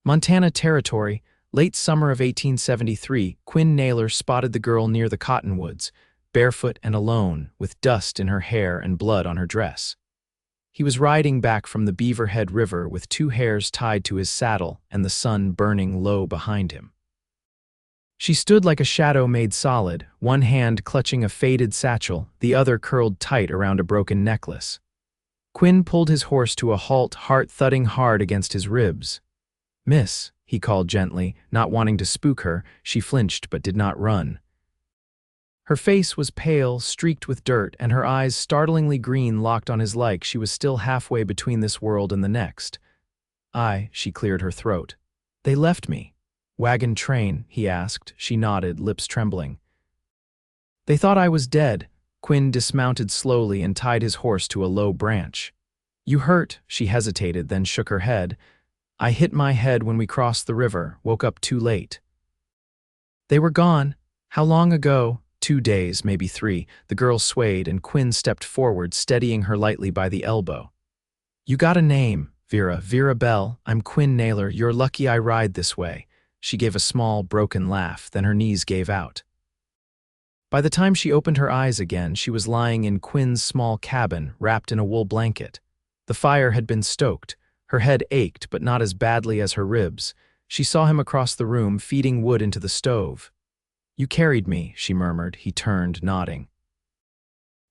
Montana Territory, late summer of 1873, Quinn Naylor spotted the girl near the cottonwoods, barefoot and alone, with dust in her hair and blood on her dress. He was riding back from the Beaverhead River with two hares tied to his saddle and the sun burning low behind him. She stood like a shadow made solid, one hand clutching a faded satchel, the other curled tight around a broken necklace. Quinn pulled his horse to a halt, heart thudding hard against his ribs. "Miss," he called gently, not wanting to spook her. She flinched but did not run. Her face was pale, streaked with dirt, and her eyes startlingly green locked on his like she was still halfway between this world and the next. She cleared her throat. "They left me." "Wagon train?" he asked. She nodded, lips trembling. "They thought I was dead." Quinn dismounted slowly and tied his horse to a low branch. "You hurt?" She hesitated, then shook her head. "I hit my head when we crossed the river, woke up too late." "They were gone. How long ago?" "2 days, maybe 3. The girl swayed, and Quinn stepped forward, steadying her lightly by the elbow. "You got a name, Vera. Vera Bell. I'm Quinn Naylor. You're lucky I ride this way." She gave a small, broken laugh, then her knees gave out. By the time she opened her eyes again, she was lying in Quinn's small cabin, wrapped in a wool blanket. The fire had been stoked. Her head ached, but not as badly as her ribs. She saw him across the room, feeding wood into the stove. "You carried me," she murmured. He turned, nodding.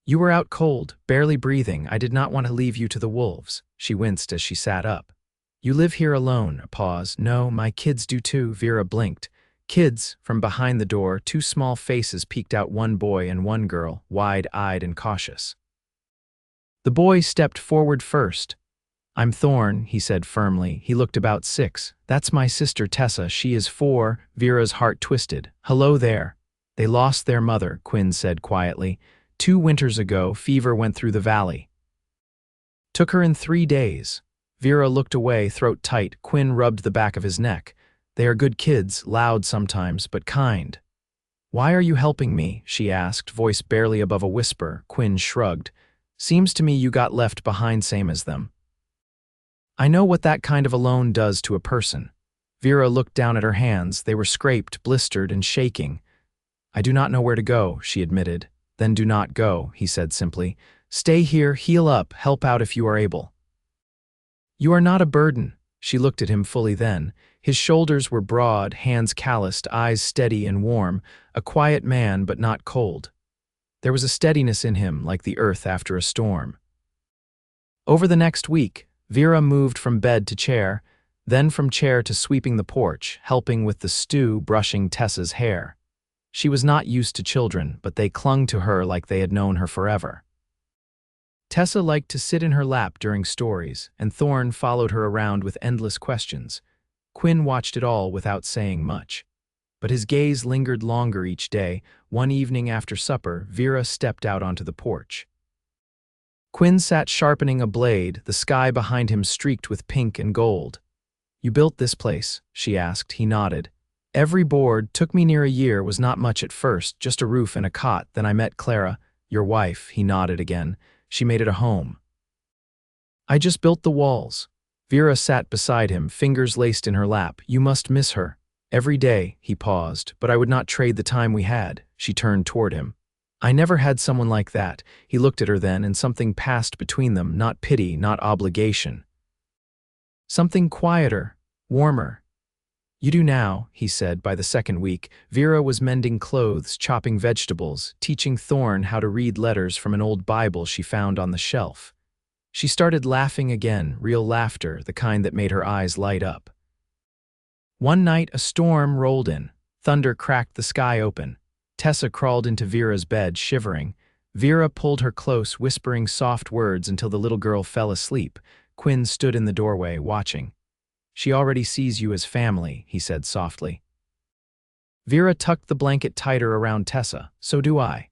"You were out cold, barely breathing. I did not want to leave you to the wolves." She winced as she sat up. "You live here alone." A pause. "No, my kids do too." Vera blinked. "Kids?" From behind the door, 2 small faces peeked out, one boy and one girl, wide-eyed and cautious. The boy stepped forward first. "I'm Thorne," he said firmly. He looked about 6. "That's my sister Tessa. She is 4. Vera's heart twisted. "Hello there." "They lost their mother," Quinn said quietly. 2 winters ago, fever went through the valley. Took her in 3 days. Vera looked away, throat tight. Quinn rubbed the back of his neck. "They are good kids, loud sometimes, but kind." "Why are you helping me?" she asked, voice barely above a whisper. Quinn shrugged. "Seems to me you got left behind same as them." "I know what that kind of alone does to a person." Vera looked down at her hands. They were scraped, blistered, and shaking. "I do not know where to go," she admitted. "Then do not go," he said simply. "Stay here, heal up, help out if you are able." "You are not a burden." She looked at him fully then. His shoulders were broad, hands calloused, eyes steady and warm, a quiet man but not cold. There was a steadiness in him, like the earth after a storm. Over the next week, Vera moved from bed to chair, then from chair to sweeping the porch, helping with the stew, brushing Tessa's hair. She was not used to children, but they clung to her like they had known her forever. Tessa liked to sit in her lap during stories, and Thorne followed her around with endless questions. Quinn watched it all without saying much. But his gaze lingered longer each day. One evening after supper, Vera stepped out onto the porch. Quinn sat sharpening a blade, the sky behind him streaked with pink and gold. "You built this place?" she asked. He nodded. "Every board, took me near a year, was not much at first, just a roof and a cot. Then I met Clara, your wife." He nodded again. "She made it a home." "I just built the walls." Vera sat beside him, fingers laced in her lap. "You must miss her." "Every day," he paused, "but I would not trade the time we had." She turned toward him. "I never had someone like that." He looked at her then, and something passed between them, not pity, not obligation. Something quieter, warmer. "You do now," he said. By the second week, Vera was mending clothes, chopping vegetables, teaching Thorne how to read letters from an old Bible she found on the shelf. She started laughing again, real laughter, the kind that made her eyes light up. One night, a storm rolled in. Thunder cracked the sky open. Tessa crawled into Vera's bed, shivering. Vera pulled her close, whispering soft words until the little girl fell asleep. Quinn stood in the doorway, watching. "She already sees you as family," he said softly. Vera tucked the blanket tighter around Tessa. "So do I."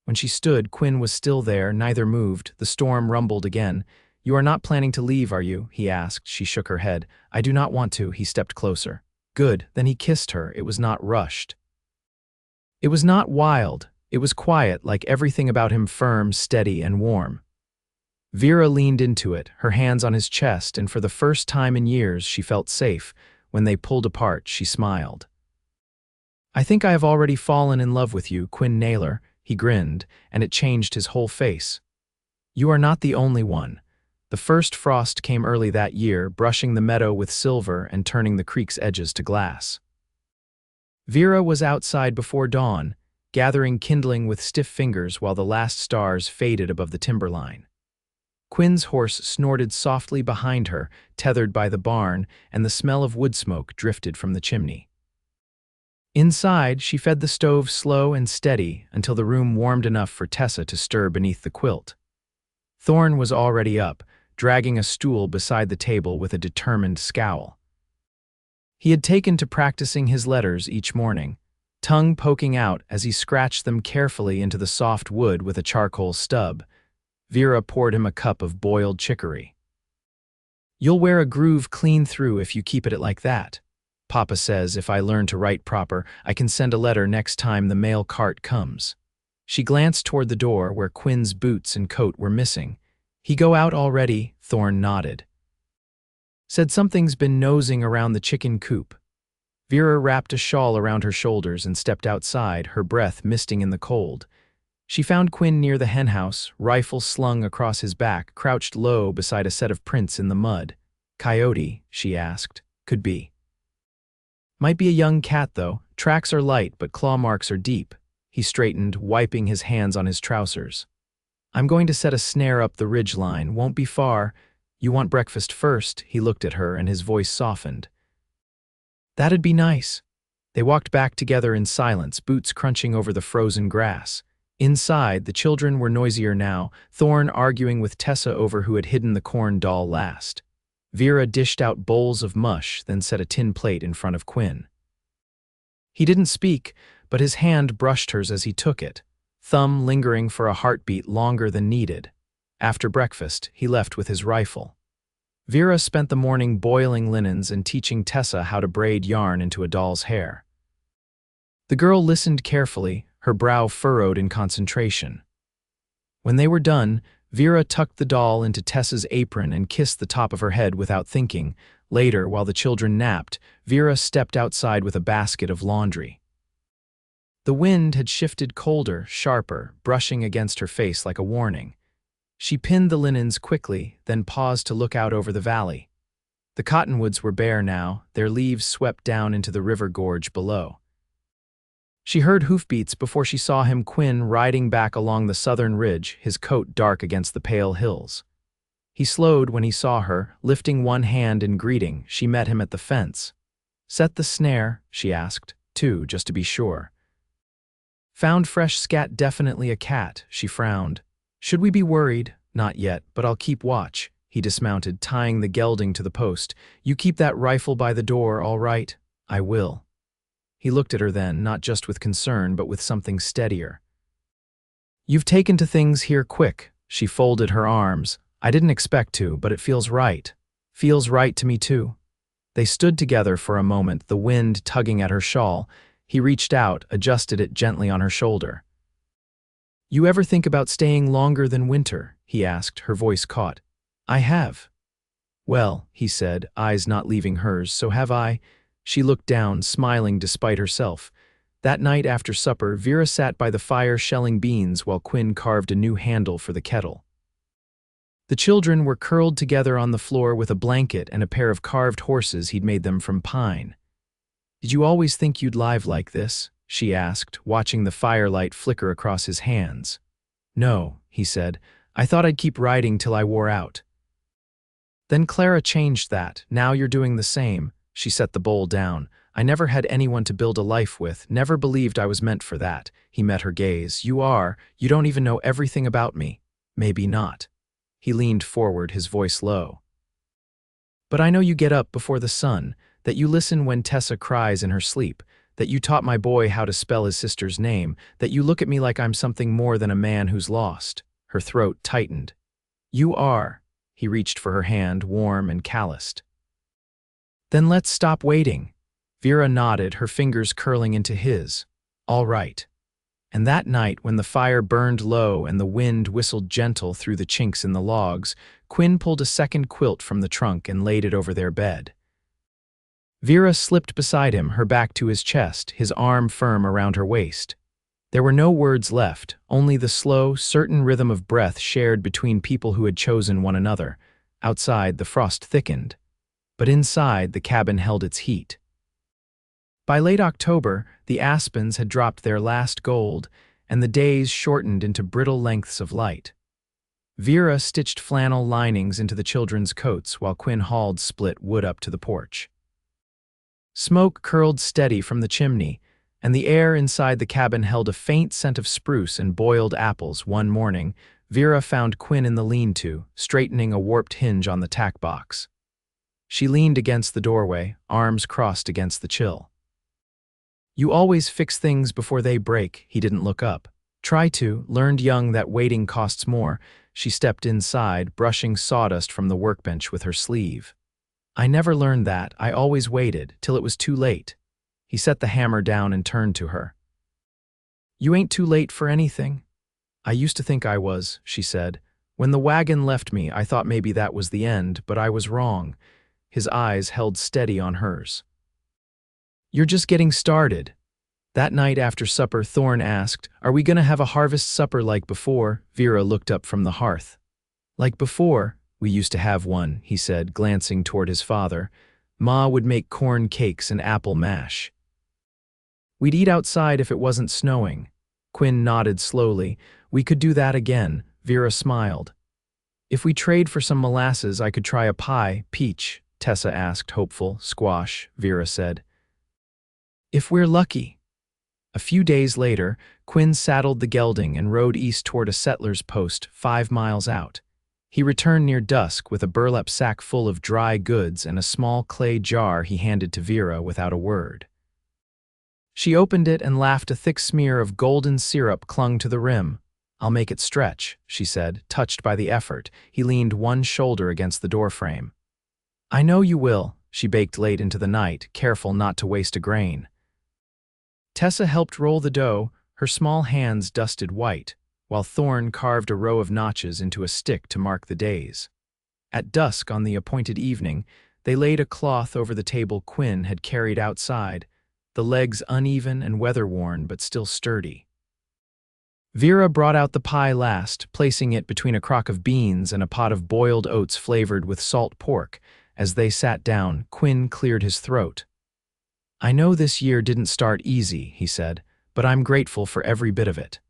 When she stood, Quinn was still there, neither moved. The storm rumbled again. "You are not planning to leave, are you?" he asked. She shook her head. "I do not want to." He stepped closer. "Good." Then he kissed her. It was not rushed. It was not wild. It was quiet, like everything about him firm, steady, and warm. Vera leaned into it, her hands on his chest, and for the first time in years she felt safe. When they pulled apart, she smiled. "I think I have already fallen in love with you, Quinn Naylor," he grinned, and it changed his whole face. "You are not the only one." The first frost came early that year, brushing the meadow with silver and turning the creek's edges to glass. Vera was outside before dawn, gathering kindling with stiff fingers while the last stars faded above the timberline. Quinn's horse snorted softly behind her, tethered by the barn, and the smell of wood smoke drifted from the chimney. Inside, she fed the stove slow and steady until the room warmed enough for Tessa to stir beneath the quilt. Thorne was already up, dragging a stool beside the table with a determined scowl. He had taken to practicing his letters each morning, tongue poking out as he scratched them carefully into the soft wood with a charcoal stub. Vera poured him a cup of boiled chicory. "You'll wear a groove clean through if you keep it like that. Papa says if I learn to write proper, I can send a letter next time the mail cart comes." She glanced toward the door where Quinn's boots and coat were missing. "He go out already?" Thorne nodded. "Said something's been nosing around the chicken coop." Vera wrapped a shawl around her shoulders and stepped outside, her breath misting in the cold. She found Quinn near the henhouse, rifle slung across his back, crouched low beside a set of prints in the mud. "Coyote?" she asked. "Could be. Might be a young cat, though. Tracks are light, but claw marks are deep." He straightened, wiping his hands on his trousers. "I'm going to set a snare up the ridge line. Won't be far. You want breakfast first?" He looked at her, and his voice softened. "That'd be nice." They walked back together in silence, boots crunching over the frozen grass. Inside, the children were noisier now, Thorne arguing with Tessa over who had hidden the corn doll last. Vera dished out bowls of mush, then set a tin plate in front of Quinn. He didn't speak, but his hand brushed hers as he took it, thumb lingering for a heartbeat longer than needed. After breakfast, he left with his rifle. Vera spent the morning boiling linens and teaching Tessa how to braid yarn into a doll's hair. The girl listened carefully, her brow furrowed in concentration. When they were done, Vera tucked the doll into Tessa's apron and kissed the top of her head without thinking. Later, while the children napped, Vera stepped outside with a basket of laundry. The wind had shifted colder, sharper, brushing against her face like a warning. She pinned the linens quickly, then paused to look out over the valley. The cottonwoods were bare now, their leaves swept down into the river gorge below. She heard hoofbeats before she saw him, Quinn, riding back along the southern ridge, his coat dark against the pale hills. He slowed when he saw her, lifting one hand in greeting. She met him at the fence. "Set the snare?" she asked, too, just to be sure. "Found fresh scat, definitely a cat," she frowned. "Should we be worried?" "Not yet, but I'll keep watch." He dismounted, tying the gelding to the post. "You keep that rifle by the door, all right?" "I will." He looked at her then, not just with concern, but with something steadier. "You've taken to things here quick." She folded her arms. "I didn't expect to, but it feels right." "Feels right to me too." They stood together for a moment, the wind tugging at her shawl. He reached out, adjusted it gently on her shoulder. "You ever think about staying longer than winter?" he asked, her voice caught. "I have." "Well," he said, eyes not leaving hers, "so have I." She looked down, smiling despite herself. That night after supper, Vera sat by the fire shelling beans while Quinn carved a new handle for the kettle. The children were curled together on the floor with a blanket and a pair of carved horses he'd made them from pine. "Did you always think you'd live like this?" she asked, watching the firelight flicker across his hands. "No," he said. "I thought I'd keep riding till I wore out." "Then Clara changed that. Now you're doing the same." She set the bowl down. "I never had anyone to build a life with, never believed I was meant for that." He met her gaze. "You are. You don't even know everything about me." "Maybe not." He leaned forward, his voice low. "But I know you get up before the sun, that you listen when Tessa cries in her sleep, that you taught my boy how to spell his sister's name, that you look at me like I'm something more than a man who's lost." Her throat tightened. "You are." He reached for her hand, warm and calloused. "Then let's stop waiting." Vera nodded, her fingers curling into his. "All right." And that night, when the fire burned low and the wind whistled gentle through the chinks in the logs, Quinn pulled a second quilt from the trunk and laid it over their bed. Vera slipped beside him, her back to his chest, his arm firm around her waist. There were no words left, only the slow, certain rhythm of breath shared between people who had chosen one another. Outside, the frost thickened, but inside, the cabin held its heat. By late October, the aspens had dropped their last gold, and the days shortened into brittle lengths of light. Vera stitched flannel linings into the children's coats while Quinn hauled split wood up to the porch. Smoke curled steady from the chimney, and the air inside the cabin held a faint scent of spruce and boiled apples. One morning, Vera found Quinn in the lean-to, straightening a warped hinge on the tack box. She leaned against the doorway, arms crossed against the chill. "You always fix things before they break." He didn't look up. "Try to, learned young that waiting costs more." She stepped inside, brushing sawdust from the workbench with her sleeve. "I never learned that. I always waited, till it was too late." He set the hammer down and turned to her. "You ain't too late for anything." "I used to think I was," she said. "When the wagon left me, I thought maybe that was the end, but I was wrong." His eyes held steady on hers. "You're just getting started." That night after supper, Thorne asked, "Are we gonna have a harvest supper like before?" Vera looked up from the hearth. "Like before? We used to have one," he said, glancing toward his father. "Ma would make corn cakes and apple mash. We'd eat outside if it wasn't snowing." Quinn nodded slowly. "We could do that again." Vera smiled. "If we trade for some molasses, I could try a pie." "Peach?" Tessa asked, hopeful. "Squash," Vera said. "If we're lucky." A few days later, Quinn saddled the gelding and rode east toward a settler's post 5 miles out. He returned near dusk with a burlap sack full of dry goods and a small clay jar he handed to Vera without a word. She opened it and laughed. A thick smear of golden syrup clung to the rim. "I'll make it stretch," she said, touched by the effort. He leaned one shoulder against the doorframe. "I know you will." She baked late into the night, careful not to waste a grain. Tessa helped roll the dough, her small hands dusted white, while Thorne carved a row of notches into a stick to mark the days. At dusk on the appointed evening, they laid a cloth over the table Quinn had carried outside, the legs uneven and weather-worn but still sturdy. Vera brought out the pie last, placing it between a crock of beans and a pot of boiled oats flavored with salt pork. As they sat down, Quinn cleared his throat. "I know this year didn't start easy," he said, "but I'm grateful for every bit of it.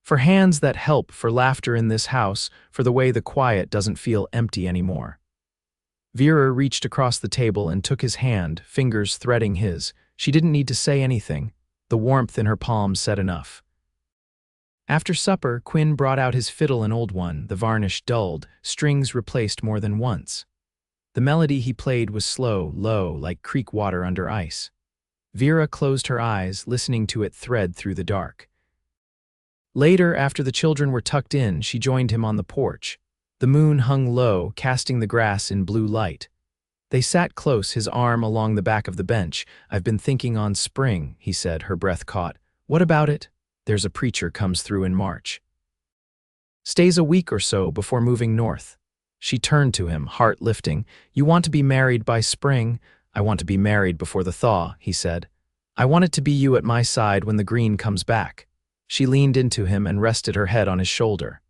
For hands that help, for laughter in this house, for the way the quiet doesn't feel empty anymore." Vera reached across the table and took his hand, fingers threading his. She didn't need to say anything. The warmth in her palms said enough. After supper, Quinn brought out his fiddle, an old one, the varnish dulled, strings replaced more than once. The melody he played was slow, low, like creek water under ice. Vera closed her eyes, listening to it thread through the dark. Later, after the children were tucked in, she joined him on the porch. The moon hung low, casting the grass in blue light. They sat close, his arm along the back of the bench. "I've been thinking on spring," he said, her breath caught. "What about it?" "There's a preacher comes through in March. Stays a week or so before moving north." She turned to him, heart lifting. "You want to be married by spring?" "I want to be married before the thaw," he said. "I want it to be you at my side when the green comes back." She leaned into him and rested her head on his shoulder.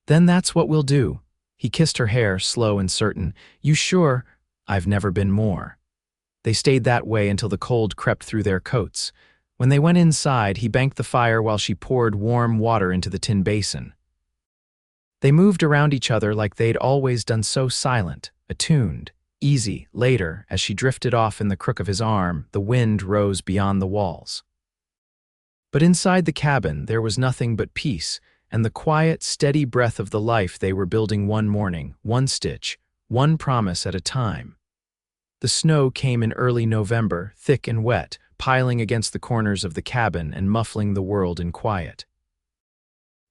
"Then that's what we'll do." He kissed her hair, slow and certain. "You sure?" "I've never been more." They stayed that way until the cold crept through their coats. When they went inside, he banked the fire while she poured warm water into the tin basin. They moved around each other like they'd always done, so silent, attuned, easy. Later, as she drifted off in the crook of his arm, the wind rose beyond the walls. But inside the cabin, there was nothing but peace and the quiet, steady breath of the life they were building, one morning, one stitch, one promise at a time. The snow came in early November, thick and wet, piling against the corners of the cabin and muffling the world in quiet.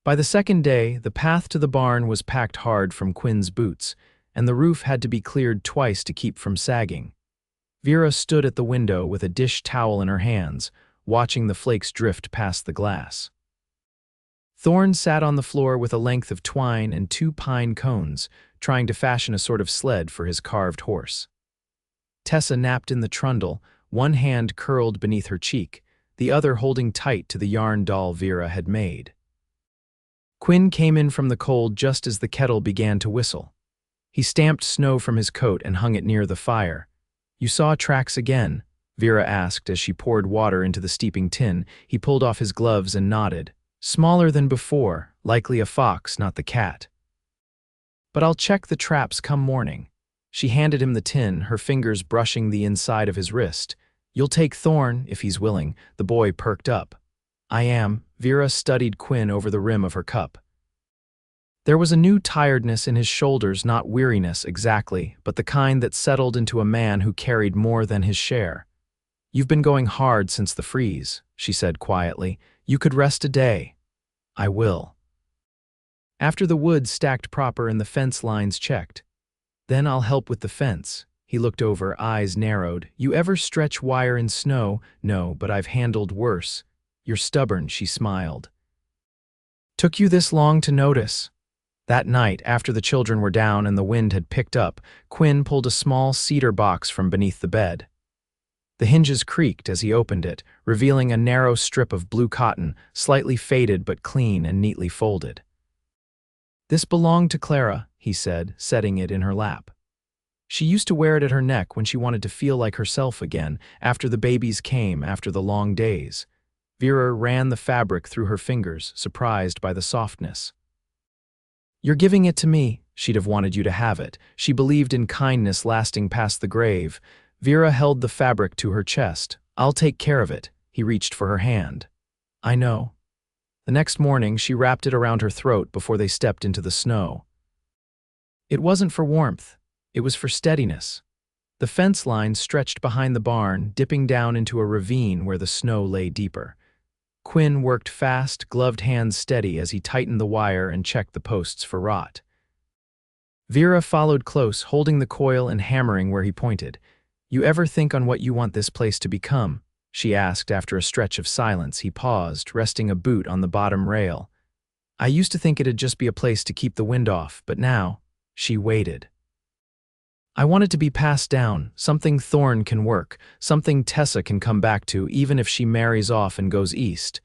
By the second day, the path to the barn was packed hard from Quinn's boots, and the roof had to be cleared twice to keep from sagging. Vera stood at the window with a dish towel in her hands, watching the flakes drift past the glass. Thorne sat on the floor with a length of twine and 2 pine cones, trying to fashion a sort of sled for his carved horse. Tessa napped in the trundle, one hand curled beneath her cheek, the other holding tight to the yarn doll Vera had made. Quinn came in from the cold just as the kettle began to whistle. He stamped snow from his coat and hung it near the fire. "You saw tracks again?" Vera asked as she poured water into the steeping tin. He pulled off his gloves and nodded. "Smaller than before, likely a fox, not the cat. But I'll check the traps come morning." She handed him the tin, her fingers brushing the inside of his wrist. "You'll take Thorn, if he's willing." The boy perked up. "I am." Vera studied Quinn over the rim of her cup. There was a new tiredness in his shoulders, not weariness exactly, but the kind that settled into a man who carried more than his share. "You've been going hard since the freeze," she said quietly. "You could rest a day." "I will." After the wood stacked proper and the fence lines checked. "Then I'll help with the fence." He looked over, eyes narrowed. "You ever stretch wire in snow?" "No, but I've handled worse." "You're stubborn," she smiled. "Took you this long to notice?" That night, after the children were down and the wind had picked up, Quinn pulled a small cedar box from beneath the bed. The hinges creaked as he opened it, revealing a narrow strip of blue cotton, slightly faded but clean and neatly folded. "This belonged to Clara," he said, setting it in her lap. She used to wear it at her neck when she wanted to feel like herself again, after the babies came, after the long days. Vera ran the fabric through her fingers, surprised by the softness. "You're giving it to me." She'd have wanted you to have it. She believed in kindness lasting past the grave. Vera held the fabric to her chest. "I'll take care of it." He reached for her hand. "I know." The next morning, she wrapped it around her throat before they stepped into the snow. It wasn't for warmth. It was for steadiness. The fence line stretched behind the barn, dipping down into a ravine where the snow lay deeper. Quinn worked fast, gloved hands steady as he tightened the wire and checked the posts for rot. Vera followed close, holding the coil and hammering where he pointed. "You ever think on what you want this place to become?" she asked after a stretch of silence. He paused, resting a boot on the bottom rail. "I used to think it'd just be a place to keep the wind off, but now..." She waited. "I want it to be passed down, something Thorn can work, something Tessa can come back to, even if she marries off and goes east.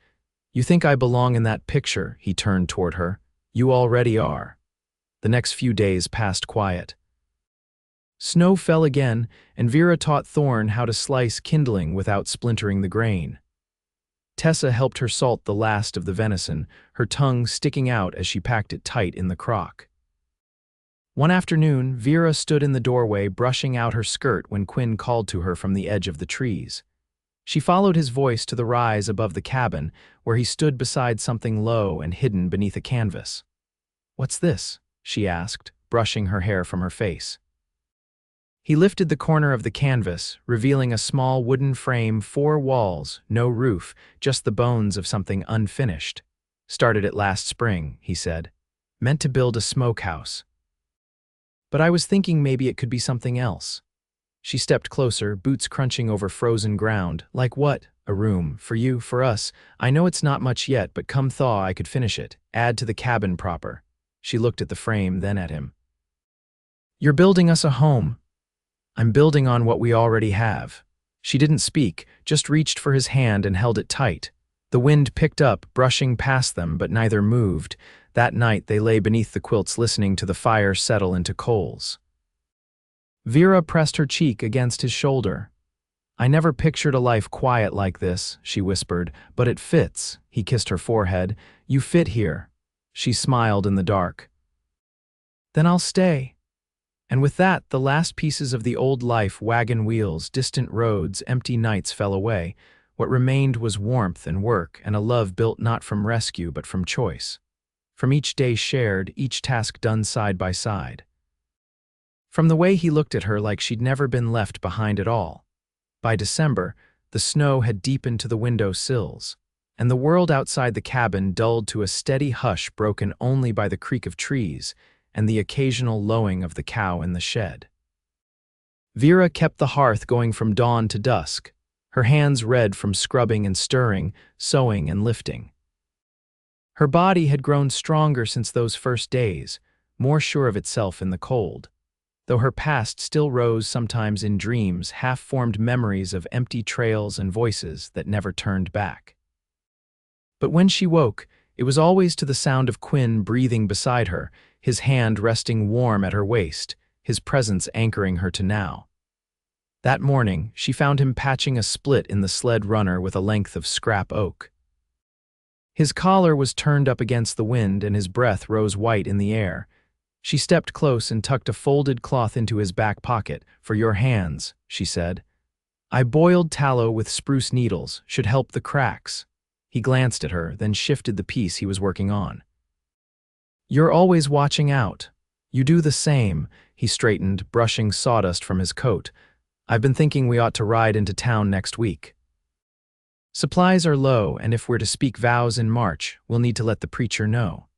You think I belong in that picture?" He turned toward her. "You already are." The next few days passed quiet. Snow fell again, and Vera taught Thorn how to slice kindling without splintering the grain. Tessa helped her salt the last of the venison, her tongue sticking out as she packed it tight in the crock. One afternoon, Vera stood in the doorway brushing out her skirt when Quinn called to her from the edge of the trees. She followed his voice to the rise above the cabin, where he stood beside something low and hidden beneath a canvas. "What's this?" she asked, brushing her hair from her face. He lifted the corner of the canvas, revealing a small wooden frame, 4 walls, no roof, just the bones of something unfinished. "Started it last spring," he said. "Meant to build a smokehouse. But I was thinking maybe it could be something else." She stepped closer, boots crunching over frozen ground. "Like what?" "A room. For you, for us. I know it's not much yet, but come thaw I could finish it. Add to the cabin proper." She looked at the frame, then at him. "You're building us a home." "I'm building on what we already have." She didn't speak, just reached for his hand and held it tight. The wind picked up, brushing past them, but neither moved. That night they lay beneath the quilts listening to the fire settle into coals. Vera pressed her cheek against his shoulder. "I never pictured a life quiet like this," she whispered, "but it fits." He kissed her forehead. "You fit here." She smiled in the dark. "Then I'll stay." And with that, the last pieces of the old life, wagon wheels, distant roads, empty nights fell away. What remained was warmth and work, and a love built not from rescue but from choice. From each day shared, each task done side by side. From the way he looked at her like she'd never been left behind at all. By December, the snow had deepened to the window sills, and the world outside the cabin dulled to a steady hush broken only by the creak of trees and the occasional lowing of the cow in the shed. Vera kept the hearth going from dawn to dusk, her hands red from scrubbing and stirring, sewing and lifting. Her body had grown stronger since those first days, more sure of itself in the cold. though her past still rose sometimes in dreams, half-formed memories of empty trails and voices that never turned back. But when she woke, it was always to the sound of Quinn breathing beside her, his hand resting warm at her waist, his presence anchoring her to now. That morning, she found him patching a split in the sled runner with a length of scrap oak. His collar was turned up against the wind and his breath rose white in the air. She stepped close and tucked a folded cloth into his back pocket. "For your hands," she said. "I boiled tallow with spruce needles, should help the cracks." He glanced at her, then shifted the piece he was working on. "You're always watching out. You do the same," he straightened, brushing sawdust from his coat. "I've been thinking we ought to ride into town next week. Supplies are low, and if we're to speak vows in March, we'll need to let the preacher know."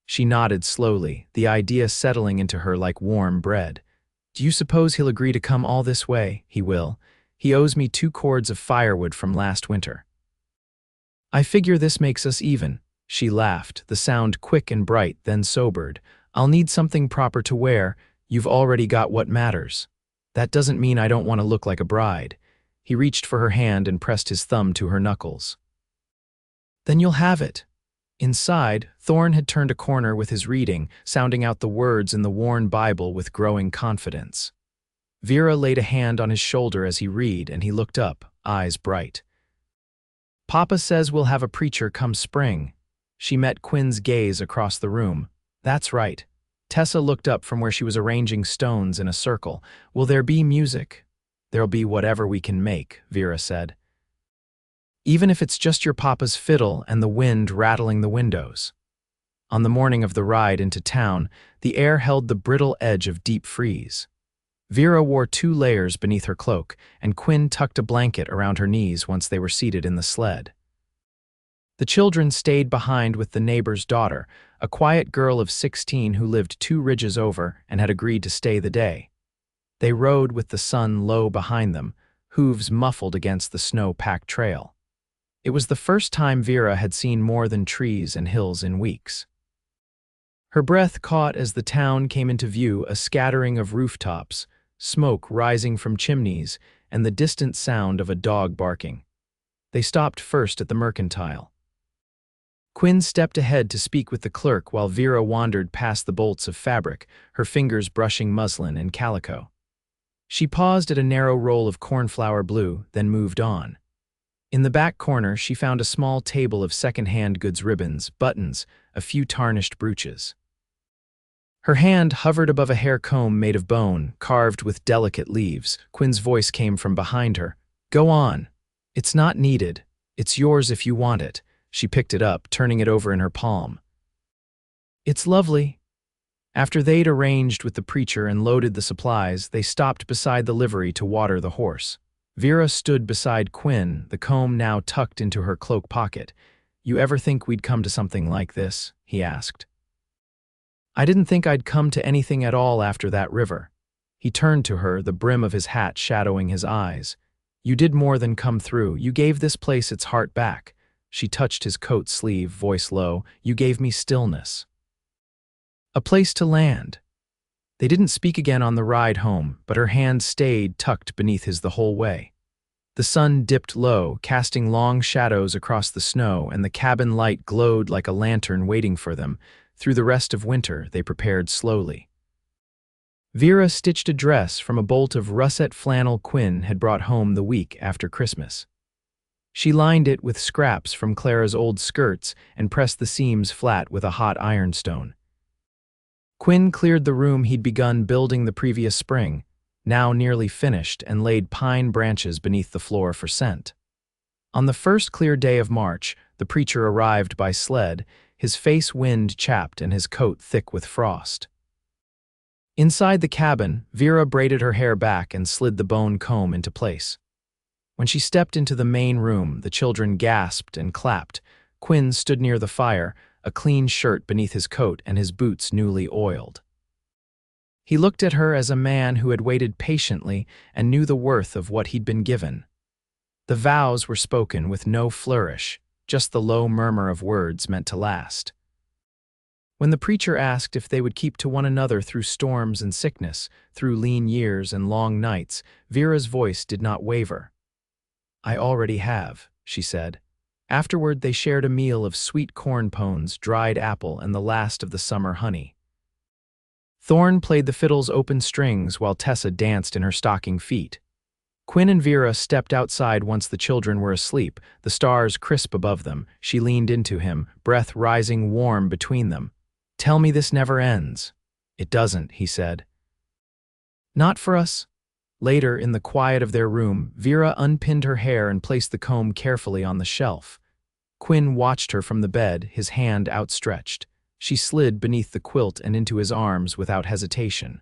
She nodded slowly, the idea settling into her like warm bread. "Do you suppose he'll agree to come all this way?" "He will. He owes me 2 cords of firewood from last winter." "I figure this makes us even." She laughed, the sound quick and bright, then sobered. "I'll need something proper to wear. You've already got what matters. That doesn't mean I don't want to look like a bride." He reached for her hand and pressed his thumb to her knuckles. "Then you'll have it." Inside, Thorne had turned a corner with his reading, sounding out the words in the worn Bible with growing confidence. Vera laid a hand on his shoulder as he read, and he looked up, eyes bright. "Papa says we'll have a preacher come spring." She met Quinn's gaze across the room. "That's right." Tessa looked up from where she was arranging stones in a circle. "Will there be music?" "There'll be whatever we can make," Vera said. "Even if it's just your papa's fiddle and the wind rattling the windows." On the morning of the ride into town, the air held the brittle edge of deep freeze. Vera wore 2 layers beneath her cloak, and Quinn tucked a blanket around her knees once they were seated in the sled. The children stayed behind with the neighbor's daughter, a quiet girl of 16 who lived 2 ridges over and had agreed to stay the day. They rode with the sun low behind them, hooves muffled against the snow-packed trail. It was the first time Vera had seen more than trees and hills in weeks. Her breath caught as the town came into view, a scattering of rooftops, smoke rising from chimneys, and the distant sound of a dog barking. They stopped first at the mercantile. Quinn stepped ahead to speak with the clerk while Vera wandered past the bolts of fabric, her fingers brushing muslin and calico. She paused at a narrow roll of cornflower blue, then moved on. In the back corner, she found a small table of second-hand goods ribbons, buttons, a few tarnished brooches. Her hand hovered above a hair comb made of bone, carved with delicate leaves. Quinn's voice came from behind her. "Go on. It's not needed. It's yours if you want it." She picked it up, turning it over in her palm. "It's lovely." After they'd arranged with the preacher and loaded the supplies, they stopped beside the livery to water the horse. Vera stood beside Quinn, the comb now tucked into her cloak pocket. "You ever think we'd come to something like this?" he asked. "I didn't think I'd come to anything at all after that river." He turned to her, the brim of his hat shadowing his eyes. "You did more than come through. You gave this place its heart back." She touched his coat sleeve, voice low. "You gave me stillness. A place to land." They didn't speak again on the ride home, but her hand stayed tucked beneath his the whole way. The sun dipped low, casting long shadows across the snow, and the cabin light glowed like a lantern waiting for them. Through the rest of winter, they prepared slowly. Vera stitched a dress from a bolt of russet flannel Quinn had brought home the week after Christmas. She lined it with scraps from Clara's old skirts and pressed the seams flat with a hot ironstone. Quinn cleared the room he'd begun building the previous spring, now nearly finished, and laid pine branches beneath the floor for scent. On the first clear day of March, the preacher arrived by sled, his face wind-chapped and his coat thick with frost. Inside the cabin, Vera braided her hair back and slid the bone comb into place. When she stepped into the main room, the children gasped and clapped. Quinn stood near the fire, a clean shirt beneath his coat and his boots newly oiled. He looked at her as a man who had waited patiently and knew the worth of what he'd been given. The vows were spoken with no flourish, just the low murmur of words meant to last. When the preacher asked if they would keep to one another through storms and sickness, through lean years and long nights, Vera's voice did not waver. "I already have," she said. Afterward, they shared a meal of sweet corn pones, dried apple, and the last of the summer honey. Thorne played the fiddle's open strings while Tessa danced in her stocking feet. Quinn and Vera stepped outside once the children were asleep, the stars crisp above them. She leaned into him, breath rising warm between them. "Tell me this never ends." "It doesn't," he said. "Not for us." Later, in the quiet of their room, Vera unpinned her hair and placed the comb carefully on the shelf. Quinn watched her from the bed, his hand outstretched. She slid beneath the quilt and into his arms without hesitation.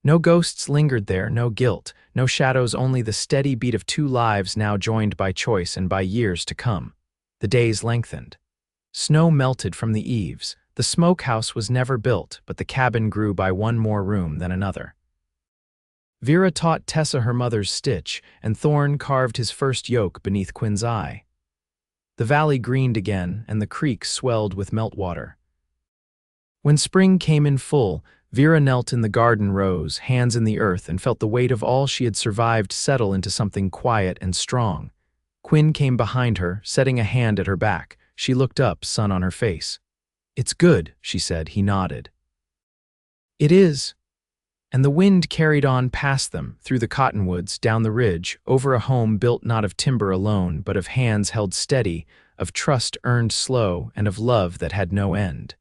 No ghosts lingered there, no guilt, no shadows, only the steady beat of two lives now joined by choice and by years to come. The days lengthened. Snow melted from the eaves. The smokehouse was never built, but the cabin grew by one more room than another. Vera taught Tessa her mother's stitch, and Thorne carved his first yoke beneath Quinn's eye. The valley greened again, and the creek swelled with meltwater. When spring came in full, Vera knelt in the garden rows, hands in the earth, and felt the weight of all she had survived settle into something quiet and strong. Quinn came behind her, setting a hand at her back. She looked up, sun on her face. "It's good," she said. He nodded. "It is." And the wind carried on past them, through the cottonwoods, down the ridge, over a home built not of timber alone, but of hands held steady, of trust earned slow, and of love that had no end.